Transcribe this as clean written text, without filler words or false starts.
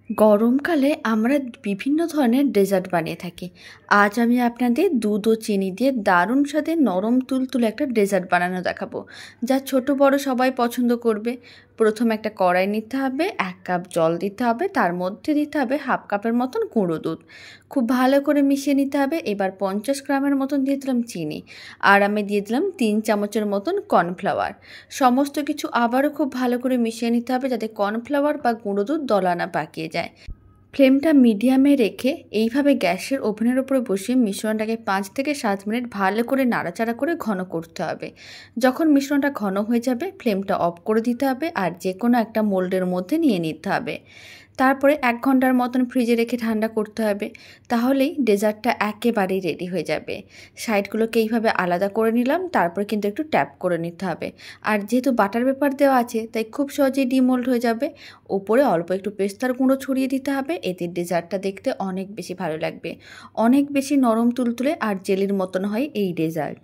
গরমকালে আমরা বিভিন্ন ধরনের ডেজার্ট বানিয়ে থাকি। আজ আমি আপনাদের দুধ ও চিনি দিয়ে দারুণ স্বাদের নরম তুলতুলে একটা ডেজার্ট বানানো দেখাবো, যা ছোট বড় সবাই পছন্দ করবে। প্রথমে একটা কড়াই নিতে হবে, 1 কাপ জল দিতে হবে, তার মধ্যে দিতে হবে 1/2 কাপের মতন গুঁড়ো দুধ। খুব ভালো করে মিশিয়ে নিতে হবে। এবার 50 গ্রামের মতন দিয়ে দিলাম চিনি, আর আমি দিয়ে দিলাম 3 চামচের মতন কর্নফ্লাওয়ার। সমস্ত কিছু আবারও খুব ভালো করে মিশিয়ে নিতে হবে, যাতে কর্নফ্লাওয়ার বা গুঁড়ো দুধ দলা না পাকিয়ে যায়। ফ্লেমটা মিডিয়ামে রেখে এইভাবে গ্যাসের ওভেনের উপরে বসিয়ে মিশ্রণটাকে 5 থেকে 7 মিনিট ভালো করে নাড়াচাড়া করে ঘন করতে হবে। যখন মিশ্রণটা ঘন হয়ে যাবে, ফ্লেমটা অফ করে দিতে হবে আর যে কোনো একটা মোল্ডের মধ্যে নিয়ে নিতে হবে। তারপরে 1 ঘন্টার মতন ফ্রিজে রেখে ঠান্ডা করতে হবে। তাহলেই ডেজার্টটা একেবারেই রেডি হয়ে যাবে। সাইডগুলোকে এইভাবে আলাদা করে নিলাম, তারপর কিন্তু একটু ট্যাপ করে নিতে হবে। আর যেহেতু বাটার পেপার দেওয়া আছে, তাই খুব সহজেই ডিমোল্ড হয়ে যাবে। ওপরে অল্প একটু পেস্তার গুঁড়ো ছড়িয়ে দিতে হবে। এতে ডেজার্টটা দেখতে অনেক বেশি ভালো লাগবে। অনেক বেশি নরম তুলতুলে আর জেলির মতন হয় এই ডেজার্ট।